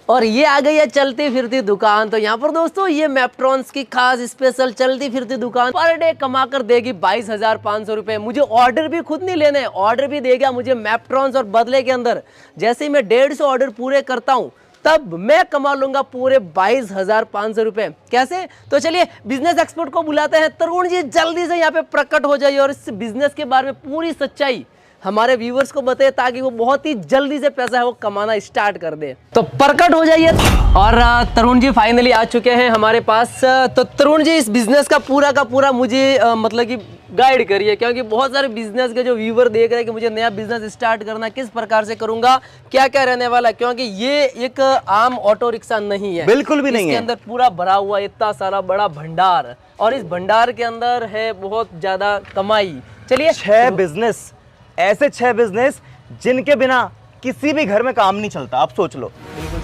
और ये आ गई है चलती फिरती दुकान। तो यहाँ पर दोस्तों ये मैपट्रॉन्स की खास स्पेशल चलती फिरती दुकान पर डे कमा कर देगी 22,500 रुपए। मुझे ऑर्डर भी खुद नहीं लेने, ऑर्डर भी देगा मुझे मैपट्रॉन्स, और बदले के अंदर जैसे ही मैं 150 ऑर्डर पूरे करता हूँ तब मैं कमा लूंगा पूरे 22,500 रुपए। कैसे? तो चलिए बिजनेस एक्सपर्ट को बुलाते हैं। तरुण जी जल्दी से यहाँ पे प्रकट हो जाइए और इस बिजनेस के बारे में पूरी सच्चाई हमारे व्यूवर्स को बताए ताकि वो बहुत ही जल्दी से पैसा है वो कमाना स्टार्ट कर दे। तो प्रकट हो जाइए। और तरुण जी फाइनली आ चुके हैं हमारे पास। तो तरुण जी इस बिजनेस का पूरा मुझे मतलब कि गाइड करिए, क्योंकि बहुत सारे बिजनेस के जो व्यूवर देख रहे हैं कि मुझे नया बिजनेस स्टार्ट करना, किस प्रकार से करूंगा, क्या क्या रहने वाला है, क्योंकि ये एक आम ऑटो रिक्शा नहीं है, बिल्कुल भी नहीं है। इसके अंदर पूरा भरा हुआ इतना सारा बड़ा भंडार, और इस भंडार के अंदर है बहुत ज्यादा कमाई। चलिए 6 बिजनेस, ऐसे 6 बिजनेस जिनके बिना किसी भी घर में काम नहीं चलता। आप सोच लो,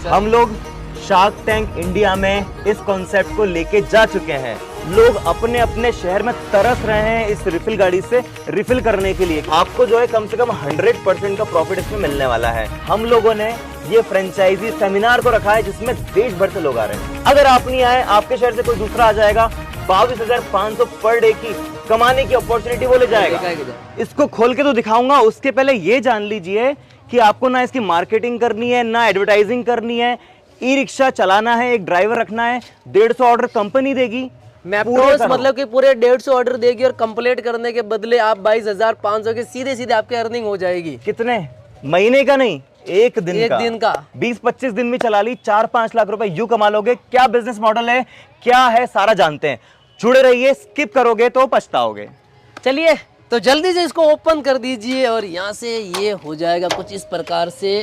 हम लोग शार्क टैंक इंडिया में इस कॉन्सेप्ट को लेके जा चुके हैं। लोग अपने अपने शहर में तरस रहे हैं इस रिफिल गाड़ी से रिफिल करने के लिए। आपको जो है कम से कम 100% का प्रॉफिट इसमें मिलने वाला है। हम लोगों ने ये फ्रेंचाइजी सेमिनार को रखा है जिसमें देश भर से लोग आ रहे हैं। अगर आप नहीं आए, आपके शहर से कोई दूसरा आ जाएगा, 22,500 पर डे की कमाने की अपॉर्चुनिटी वो ले जाएगा। इसको खोल के तो दिखाऊंगा, उसके पहले ये जान लीजिए कि आपको ना इसकी मार्केटिंग करनी है, ना एडवर्टाइजिंग करनी है। ई रिक्शा चलाना है, एक ड्राइवर रखना है, 150 ऑर्डर कंपनी देगी। मैपट्रॉन्स मतलब कि पूरे 150 ऑर्डर देगी और कंप्लीट करने के बदले आप 22,500 के सीधे आपके अर्निंग हो जाएगी। कितने महीने का? नहीं, एक दिन का 20-25 दिन में चला ली 4-5 लाख रुपए यूं कमा लोगे। क्या बिजनेस मॉडल है, क्या है, सारा जानते हैं। जुड़े रहिए, स्किप करोगे तो पछताओगे। चलिए तो जल्दी से इसको ओपन कर दीजिए और यहाँ से ये हो जाएगा कुछ इस प्रकार से।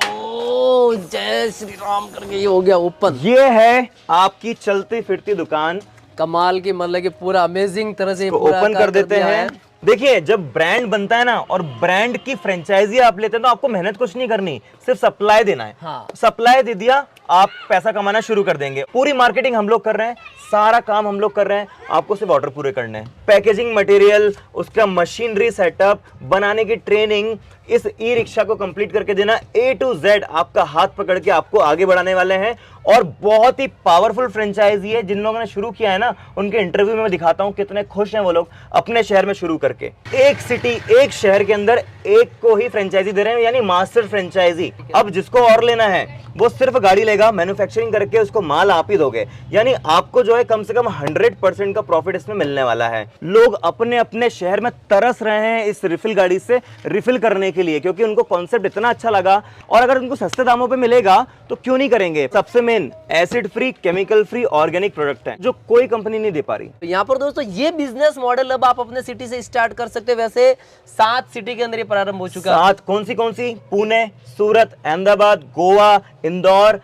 ओ जय श्री राम करके ये हो गया ओपन। ये है आपकी चलती फिरती दुकान। कमाल की, मतलब कि पूरा अमेजिंग तरह से ओपन कर देते हैं। देखिए, जब ब्रांड बनता है ना और ब्रांड की फ्रेंचाइजी आप लेते हैं तो आपको मेहनत कुछ नहीं करनी, सिर्फ सप्लाई देना है। हाँ। सप्लाई दे दिया, आप पैसा कमाना शुरू कर देंगे। पूरी मार्केटिंग हम लोग कर रहे हैं, सारा काम हम लोग कर रहे हैं, आपको सिर्फ ऑर्डर पूरे करने हैं। पैकेजिंग मटेरियल, उसका मशीनरी सेटअप, बनाने की ट्रेनिंग, इस ई रिक्शा को कंप्लीट करके देना, A to Z आपका हाथ पकड़ के आपको आगे बढ़ाने वाले हैं। और बहुत ही पावरफुल फ्रेंचाइजी है। जिन लोगों ने शुरू किया है ना, उनके इंटरव्यू में मैं दिखाता हूं कितने खुश हैं वो लोग अपने शहर में शुरू करके। एक सिटी, एक शहर के अंदर एक को ही फ्रेंचाइजी दे रहे हैं, यानी मास्टर फ्रेंचाइजी। अब जिसको और लेना है वो सिर्फ गाड़ी लेगा, मैन्युफैक्चरिंग करके उसको माल आप ही दोगे, यानी आपको जो है कम से कम 100% का प्रॉफिट इसमें मिलने वाला है। लोग अपने अपने शहर में तरस रहे हैं इस रिफिल गाड़ी से रिफिल करने के लिए, क्योंकि उनको कॉन्सेप्ट इतना अच्छा लगा। और अगर उनको सस्ते दामों पे मिलेगा तो क्यों नहीं करेंगे। सबसे main acid free, chemical free, organic product है जो कोई कंपनी नहीं दे पा रही। तो यहाँ पर दोस्तों ये बिजनेस मॉडल अब आप अपने सिटी से स्टार्ट कर सकते हैं। वैसे 7 सिटी के अंदर ये प्रारंभ हो चुका है। 7 कौन सी? पुणे, सूरत, अहमदाबाद, गोवा, इंदौर,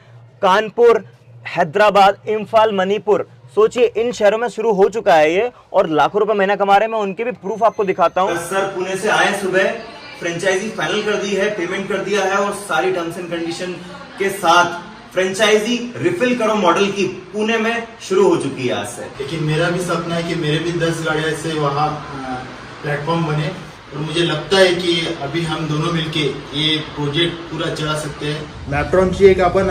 कानपुर, हैदराबाद, इम्फाल, मणिपुर। सोचिए इन शहरों में शुरू हो चुका है ये, और लाखों रुपए महीना कमा रहे हैं। मैं उनके भी प्रूफ आपको दिखाता हूँ। सर पुणे से आए, सुबह फ्रेंचाइजी फाइनल कर दी है, पेमेंट कर दिया है, और सारी टर्म्स एंड कंडीशन के साथ फ्रेंचाइजी रिफिल करो मॉडल की पुणे में शुरू हो चुकी है आज से। लेकिन मेरा भी सपना है कि मेरे भी 10 गाड़ियां से वहाँ प्लेटफॉर्म बने, और मुझे लगता है की अभी हम दोनों मिलके ये प्रोजेक्ट पूरा चला सकते हैं। मॅपट्रॉनची एक आपण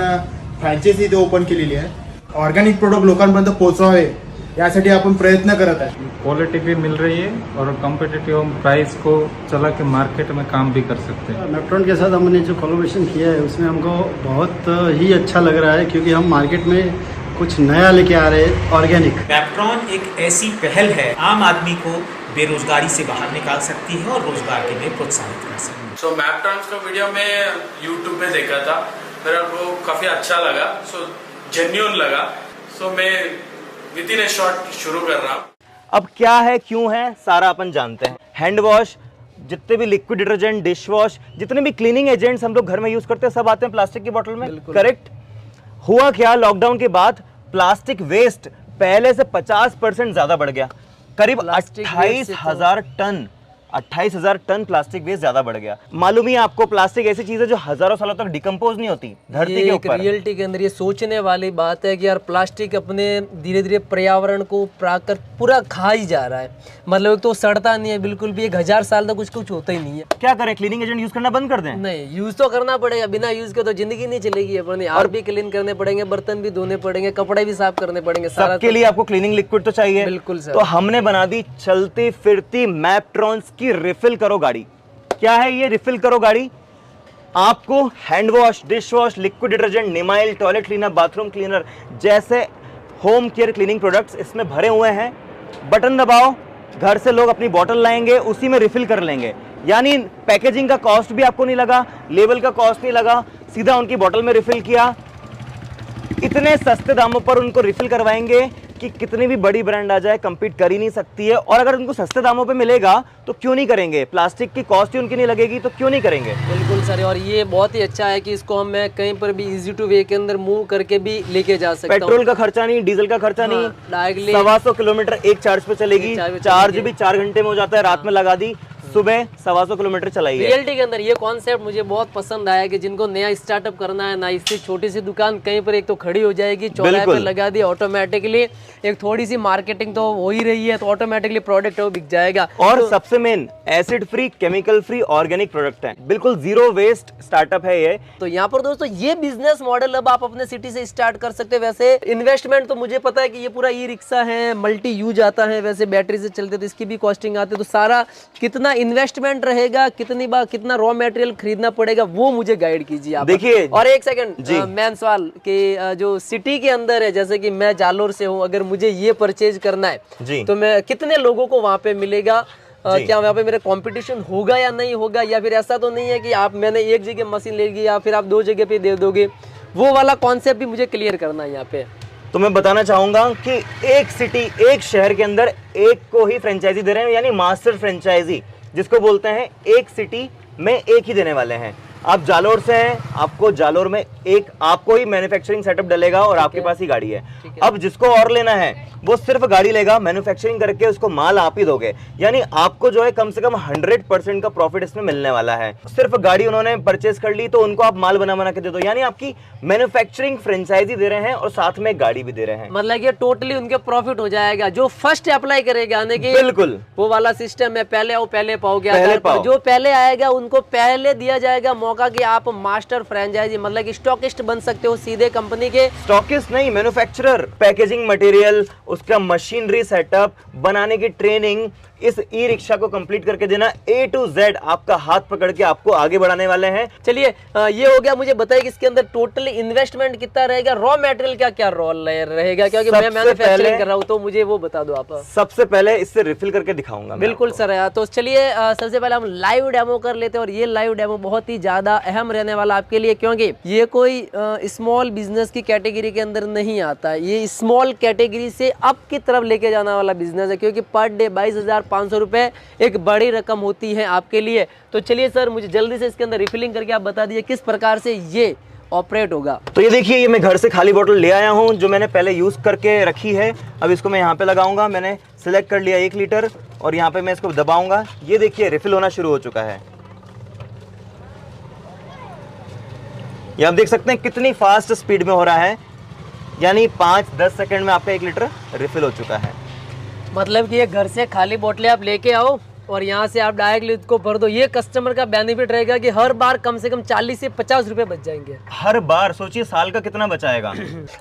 फ्रँचायझी इथे ओपन केलेली आहे. ऑर्गॅनिक प्रोडक्ट लोकांपर्यंत पोहोचवावे यासाठी आपण प्रयत्न करत आहे. क्वालिटी भी मिल रही है और कम्पिटिटिव प्राइस को चला के मार्केट में काम भी कर सकते हैं। मैपट्रॉन के साथ हमने जो कोलैबोरेशन किया है उसमें हमको बहुत ही अच्छा लग रहा है, क्योंकि हम मार्केट में कुछ नया लेके आ रहे हैं, ऑर्गेनिक। मैपट्रॉन एक ऐसी पहल है आम आदमी को बेरोजगारी से बाहर निकाल सकती है और रोजगार के लिए प्रोत्साहित कर सकती है। सो मैपट्रॉन का वीडियो मैं यूट्यूब पे देखा था, मेरा को काफी अच्छा लगा, सो जेन्युइन लगा, सो मैं विद इन ए शॉर्ट शुरू कर रहा हूँ। अब क्या है, क्यों है, सारा अपन जानते हैं। हैंड वॉश, जितने भी लिक्विड डिटर्जेंट, डिश वॉश, जितने भी क्लीनिंग एजेंट्स हम लोग घर में यूज करते हैं, सब आते हैं प्लास्टिक की बोतल में। करेक्ट। हुआ क्या, लॉकडाउन के बाद प्लास्टिक वेस्ट पहले से 50% ज्यादा बढ़ गया। करीब 28,000 टन 28,000 टन प्लास्टिक वेस्ट ज्यादा बढ़ गया। मालूम ही आपको, प्लास्टिक ऐसी चीज है जो हजारों सालों तक डिकम्पोज नहीं होती धरती के ऊपर। रियलिटी के अंदर ये सोचने वाली बात है कि यार प्लास्टिक अपने धीरे धीरे पर्यावरण को पूरा खा ही जा रहा है। मतलब तो सड़ता नहीं है बिल्कुल भी, 1000 साल तक कुछ होता ही नहीं है। क्या करें, क्लीनिंग एजेंट यूज करना बंद कर दें? नहीं, यूज तो करना पड़ेगा, बिना यूज के तो जिंदगी नहीं चलेगी अपनी। और भी क्लीन करने पड़ेंगे, बर्तन भी धोने पड़ेंगे, कपड़े भी साफ करने पड़ेंगे, सारा सबके लिए आपको क्लीनिंग लिक्विड तो चाहिए। बिल्कुल सर। तो हमने बना दी चलती फिरती मैपट्रॉन्स की रिफिल करो गाड़ी। क्या है ये रिफिल करो गाड़ी? आपको hand wash, dish wash, liquid detergent, Nimyle, toilet cleaner, bathroom cleaner जैसे होम केयर क्लीनिंग प्रोडक्ट्स इसमें भरे हुए हैं। बटन दबाओ, घर से लोग अपनी बोतल लाएंगे, उसी में रिफिल कर लेंगे। यानी पैकेजिंग का कॉस्ट भी आपको नहीं लगा, लेबल का कॉस्ट नहीं लगा, सीधा उनकी बोतल में रिफिल किया। इतने सस्ते दामों पर उनको रिफिल करवाएंगे कि कितनी भी बड़ी ब्रांड आ जाए कंपीट कर ही नहीं सकती है। और अगर उनको सस्ते दामों पे मिलेगा तो क्यों नहीं करेंगे? प्लास्टिक की कॉस्ट ही उनकी नहीं लगेगी तो क्यों नहीं करेंगे? बिल्कुल सर। और ये बहुत ही अच्छा है कि इसको मैं कहीं पर भी इजी टू वे के अंदर मूव करके भी लेके जा सकता हूं। पेट्रोल का खर्चा नहीं, डीजल का खर्चा नहीं, डायरेक्टली 125 किलोमीटर एक चार्ज पे चलेगी। चार्ज भी 4 घंटे में हो जाता है, रात में लगा दी, सुबह 125 किलोमीटर चलाई है। रियलिटी के अंदर ये कॉन्सेप्ट मुझे बहुत पसंद आया कि जिनको नया स्टार्टअप करना है ना, इससे छोटी सी दुकान कहीं पर एक तो खड़ी हो जाएगी, चौराहे पे लगा दी, ऑटोमेटिकली एक थोड़ी सी मार्केटिंग तो हो ही रही है, तो ऑटोमेटिकली प्रोडक्ट वो बिक जाएगा। और सबसे main acid free, chemical free, organic product है, बिल्कुल जीरो वेस्ट स्टार्टअप है ये। तो यहाँ पर दोस्तों ये बिजनेस मॉडल अब आप अपने सिटी से स्टार्ट कर सकते हैं। वैसे इन्वेस्टमेंट तो मुझे पता है कि ये पूरा ई रिक्शा है, मल्टी यूज आता है, वैसे बैटरी से चलते तो इसकी भी कॉस्टिंग आती है, तो सारा कितना इन्वेस्टमेंट रहेगा, कितना रॉ मटेरियल खरीदना पड़ेगा, वो मुझे गाइड कीजिए आप। देखिए, और एक सेकंड मेन सवाल कि जो सिटी के अंदर है, जैसे कि मैं जालोर से हूँ, अगर मुझे ये परचेज करना है तो मैं कितने लोगों को वहाँ पे मिलेगा? क्या वहाँ पे मेरा कंपटीशन होगा या नहीं होगा? या फिर ऐसा तो नहीं है कि आप मैंने एक जगह मशीन ले ली या फिर आप 2 जगह पे दे दोगे? वो वाला कॉन्सेप्ट भी मुझे क्लियर करना है यहाँ पे। तो मैं बताना चाहूंगा कि एक सिटी, एक शहर के अंदर एक को ही फ्रेंचाइजी दे रहे हैं, यानी मास्टर फ्रेंचाइजी जिसको बोलते हैं। एक सिटी में एक ही देने वाले हैं। आप जालोर से हैं, आपको जालोर में एक आपको ही मैन्युफैक्चरिंग सेटअप डलेगा और आपके पास ही गाड़ी है। अब जिसको और लेना है वो सिर्फ गाड़ी लेगा, मैन्युफैक्चरिंग करके उसको माल आप ही दोगे। यानी आपको जो है कम से कम 100% का प्रॉफिट इसमें मिलने वाला है। सिर्फ गाड़ी उन्होंने परचेज कर ली तो उनको आप माल बना के दे दो, यानी आपकी मैन्युफैक्चरिंग फ्रेंचाइजी दे रहे हैं और साथ में गाड़ी भी दे रहे हैं। मतलब ये टोटली उनके प्रॉफिट हो जाएगा। जो फर्स्ट अप्लाई करेगा यानी कि बिल्कुल वो वाला सिस्टम है, पहले आओ पहले पाओ। जो पहले आएगा उनको पहले दिया जाएगा मौका कि आप मास्टर फ्रेंचाइजी मतलब कि स्टॉकिस्ट बन सकते हो सीधे कंपनी के। स्टॉकिस्ट नहीं, मैन्युफैक्चरर। पैकेजिंग मटेरियल, उसका मशीनरी सेटअप, बनाने की ट्रेनिंग, इस ई रिक्शा को कंप्लीट करके देना। A to Z आपका हाथ पकड़ के आपको आगे बढ़ाने वाले हैं। चलिए ये हो गया। मुझे बताइए कि इसके अंदर टोटली इन्वेस्टमेंट कितना रहेगा, रॉ मटेरियल का क्या रोल रहेगा, क्योंकि मैं मैन्युफैक्चरिंग कर रहा हूं, तो मुझे वो बता दो आप। सबसे पहले इससे रिफिल करके दिखाऊंगा। बिल्कुल सर। तो चलिए सबसे पहले हम लाइव डेमो कर लेते हैं, और ये लाइव डेमो बहुत ही ज्यादा अहम रहने वाला आपके लिए, क्योंकि ये कोई स्मॉल बिजनेस की कैटेगरी के अंदर नहीं आता। ये स्मॉल कैटेगरी से अप की तरफ लेके जाने वाला बिजनेस है, क्योंकि पर डे 22,500 रुपए एक बड़ी रकम होती है आपके लिए। तो चलिए सर, मुझे जल्दी से इसके अंदर रिफिलिंग करके आप बता दीजिए किस प्रकार से ये ऑपरेट होगा। तो ये देखिए, ये मैं घर से खाली बोतल ले आया हूँ जो मैंने पहले यूज करके रखी है। अब इसको मैं यहाँ पे लगाऊंगा। मैंने सिलेक्ट कर लिया 1 लीटर और यहाँ पे मैं इसको दबाऊंगा। ये देखिए रिफिल होना शुरू हो चुका है। ये आप देख सकते हैं कितनी फास्ट स्पीड में हो रहा है, यानी 5-10 सेकंड में आपका 1 लीटर रिफिल हो चुका है। मतलब कि ये घर से खाली बोतलें आप लेके आओ और यहाँ से आप डायरेक्टली इसको भर दो। ये कस्टमर का बेनिफिट रहेगा कि हर बार कम से कम 40 से 50 रुपए बच जाएंगे। हर बार सोचिए साल का कितना बचाएगा।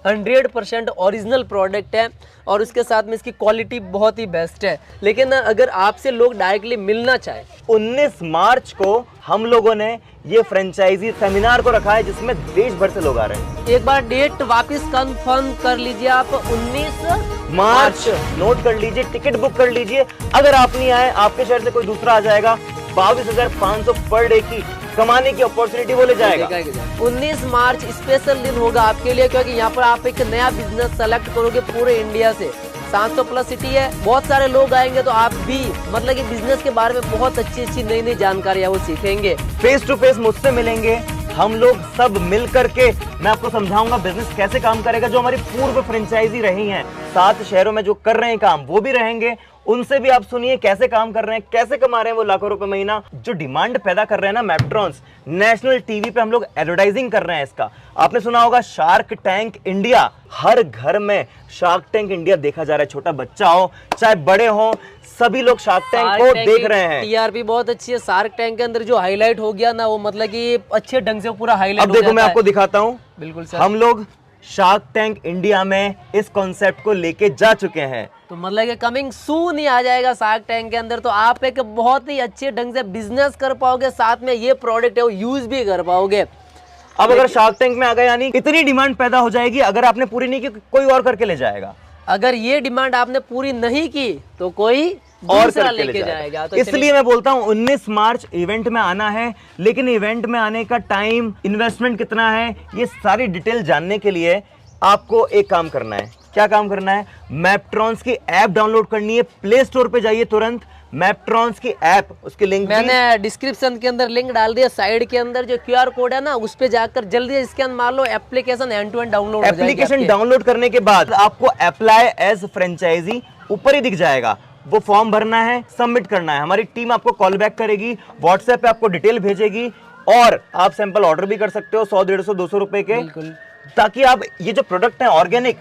100% ओरिजिनल प्रोडक्ट है और उसके साथ में इसकी क्वालिटी बहुत ही बेस्ट है। लेकिन अगर आपसे लोग डायरेक्टली मिलना चाहे, 19 मार्च को हम लोगों ने ये फ्रेंचाइजी सेमिनार को रखा है जिसमें देश भर से लोग आ रहे हैं। एक बार डेट वापस कंफर्म कर लीजिए आप, 19 मार्च नोट कर लीजिए, टिकट बुक कर लीजिए। अगर आप नहीं आए, आपके शहर से कोई दूसरा आ जाएगा, 22,500 पर डे की कमाने की अपॉर्चुनिटी वो ले जाएगा। 19 मार्च स्पेशल दिन होगा आपके लिए, क्योंकि यहाँ पर आप एक नया बिजनेस सेलेक्ट करोगे पूरे इंडिया से। 700 प्लस सिटी है, बहुत सारे लोग आएंगे, तो आप भी मतलब कि बिजनेस के बारे में बहुत अच्छी नई जानकारियां वो सीखेंगे। फेस टू फेस मुझसे मिलेंगे, हम लोग सब मिल करके मैं आपको समझाऊंगा बिजनेस कैसे काम करेगा। जो हमारी पूर्व फ्रेंचाइजी रही हैं, 7 शहरों में जो कर रहे हैं काम, वो भी रहेंगे उनसे भी आप सुनिए कैसे काम कर रहे हैं, कैसे कमा रहे हैं वो लाखों रुपए महीना। जो डिमांड पैदा कर रहे हैं ना मैपट्रॉन्स, नेशनल टीवी पे हम लोग एडवर्टाइजिंग कर रहे हैं इसका। आपने सुना होगा शार्क टैंक इंडिया, हर घर में शार्क टैंक इंडिया देखा जा रहा है। छोटा बच्चा हो चाहे बड़े हो, सभी लोग शार्क टैंक को देख रहे हैं। टीआरपी बहुत अच्छी है। शार्क टैंक के अंदर जो हाईलाइट हो गया ना, वो मतलब कि अच्छे ढंग से पूरा हाईलाइट अब देखो मैं आपको दिखाता हूँ। बिल्कुल सर। हम लोग शार्क टैंक इंडिया में इस कॉन्सेप्ट को लेके जा चुके हैं। तो मतलब कि कमिंग सून ही आ जाएगा शार्क टैंक के अंदर। तो आप एक बहुत ही अच्छे ढंग से बिजनेस कर पाओगे, साथ में ये प्रोडक्ट है वो यूज भी कर पाओगे। अब अगर शार्क टैंक में आ गए, यानी इतनी डिमांड पैदा हो जाएगी, अगर आपने पूरी नहीं की कोई और करके ले जाएगा। अगर ये डिमांड आपने पूरी नहीं की तो कोई और दूसरा करके लेके ले जाएगा। तो इसलिए मैं बोलता हूँ 19 मार्च इवेंट में आना है, लेकिन इवेंट में आने का टाइम, इन्वेस्टमेंट कितना है, ये सारी डिटेल जानने के लिए आपको एक काम करना है। क्या काम करना है? मैपट्रॉन्स की ऐप डाउनलोड करनी है। प्ले स्टोर पे जाइए तुरंत, मैपट्रॉन्स की ऐप, उसकी लिंक मैंने डिस्क्रिप्शन के अंदर लिंक डाल दिया। साइड के अंदर जो क्यूआर कोड है ना, उस पे जाकर जल्दी स्कैन मार लो, application end to end download हो जाएगी। एप्लीकेशन डाउनलोड करने के बाद आपको अप्लाई एज फ्रेंचाइजी ऊपर ही दिख जाएगा। वो फॉर्म भरना है, सबमिट करना है। हमारी टीम आपको कॉल बैक करेगी, व्हाट्सएप पे आपको डिटेल भेजेगी, और आप सैंपल ऑर्डर भी कर सकते हो 100, 150, 200 रुपए के, ताकि आप ये जो प्रोडक्ट है ऑर्गेनिक,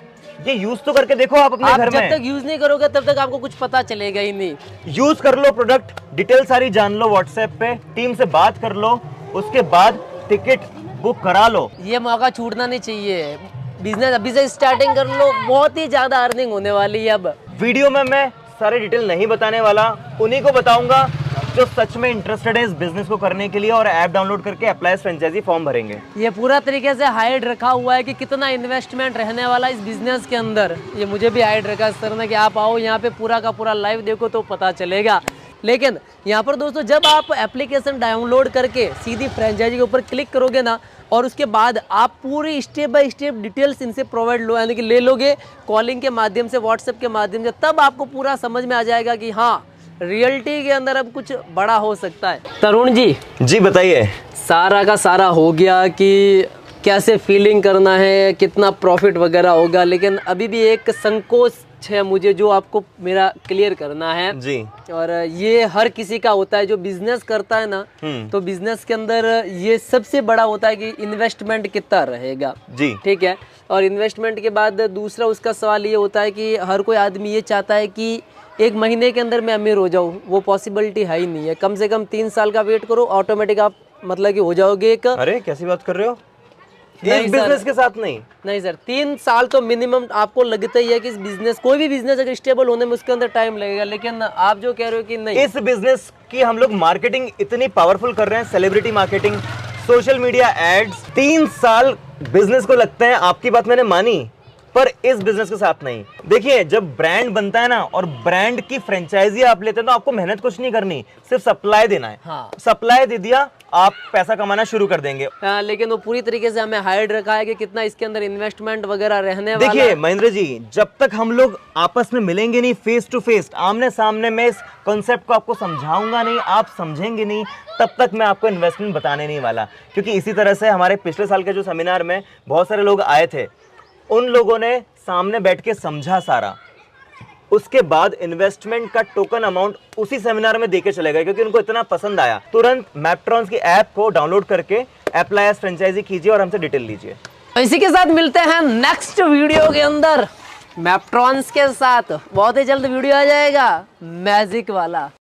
ये यूज तो करके देखो आप अपने घर में। जब तक यूज नहीं करोगे तब तक आपको कुछ पता चलेगा ही नहीं। यूज कर लो प्रोडक्ट, डिटेल सारी जान लो, व्हाट्सएप पे टीम से बात कर लो, उसके बाद टिकट बुक करा लो। ये मौका छूटना नहीं चाहिए। बिजनेस अभी से स्टार्टिंग कर लो, बहुत ही ज्यादा अर्निंग होने वाली है। अब वीडियो में मैं सारे डिटेल नहीं बताने वाला, उन्हीं को बताऊंगा जो सच में इंटरेस्टेड है इस बिजनेस को करने के लिए और ऐप डाउनलोड करके अप्लाई फ्रेंचाइजी फॉर्म भरेंगे। ये पूरा तरीके से हाइड रखा हुआ है कि कितना इन्वेस्टमेंट रहने वाला इस बिजनेस के अंदर। ये मुझे भी हाइड रखा सर ने कि आप आओ यहाँ पे पूरा का पूरा लाइव देखो तो पता चलेगा। लेकिन यहाँ पर दोस्तों, जब आप एप्लीकेशन डाउनलोड करके सीधी फ्रेंचाइजी के ऊपर क्लिक करोगे ना, और उसके बाद आप पूरी स्टेप बाय स्टेप डिटेल्स इनसे प्रोवाइड लो, यानी कि ले लोगे कॉलिंग के माध्यम से, व्हाट्सएप के माध्यम से, तब आपको पूरा समझ में आ जाएगा कि हाँ, रियलिटी के अंदर अब कुछ बड़ा हो सकता है। तरुण जी बताइए। सारा का सारा हो गया कि कैसे फीलिंग करना है, कितना प्रॉफिट वगैरह होगा, लेकिन अभी भी एक संकोच है मुझे जो आपको मेरा क्लियर करना है जी। और ये हर किसी का होता है जो बिजनेस करता है ना, तो बिजनेस के अंदर ये सबसे बड़ा होता है कि इन्वेस्टमेंट कितना रहेगा जी। ठीक है। और इन्वेस्टमेंट के बाद दूसरा उसका सवाल ये होता है कि हर कोई आदमी ये चाहता है कि एक महीने के अंदर मैं अमीर हो जाऊं, वो पॉसिबिलिटी है ही नहीं है। कम से कम 3 साल का वेट करो, ऑटोमेटिक आप मतलब कि हो जाओगे एक। अरे कैसी बात कर रहे हो? नहीं इस बिजनेस के साथ नहीं सर, 3 साल तो मिनिमम आपको लगता ही है कि इस बिजनेस, कोई भी बिजनेस अगर स्टेबल होने में उसके अंदर टाइम लगेगा, लेकिन आप जो कह रहे हो कि नहीं, इस बिजनेस की हम लोग मार्केटिंग इतनी पावरफुल कर रहे हैं, celebrity marketing, social media ads, 3 साल बिजनेस को लगते हैं। आपकी बात मैंने मानी, पर इस बिजनेस के साथ नहीं। देखिए, जब ब्रांड बनता है ना और ब्रांड की फ्रेंचाइजी आप लेते हैं तो आपको मेहनत कुछ नहीं करनी, सिर्फ सप्लाई देना है। हाँ। सप्लाई दे दिया, आप पैसा कमाना शुरू कर देंगे। लेकिन वो पूरी तरीके से हमें हाइड रखा है कि कितना इसके अंदर इन्वेस्टमेंट वगैरह रहने वाला है। देखिए महेंद्र जी, जब तक हम लोग आपस में मिलेंगे नहीं, फेस टू फेस, आमने सामने, मैं इस कॉन्सेप्ट को आपको समझाऊंगा नहीं, आप समझेंगे नहीं, तब तक मैं आपको इन्वेस्टमेंट बताने नहीं वाला। क्योंकि इसी तरह से हमारे पिछले साल के जो सेमिनार में बहुत सारे लोग आए थे, उन लोगों ने सामने बैठ के समझा सारा, उसके बाद इन्वेस्टमेंट का टोकन अमाउंट उसी सेमिनार में देके चले गए, क्योंकि उनको इतना पसंद आया। तुरंत मैपट्रॉन्स की ऐप को डाउनलोड करके अप्लाई एज फ्रेंचाइजी कीजिए और हमसे डिटेल लीजिए। इसी के साथ मिलते हैं नेक्स्ट वीडियो के अंदर मैपट्रॉन्स के साथ। बहुत ही जल्द वीडियो आ जाएगा मैजिक वाला।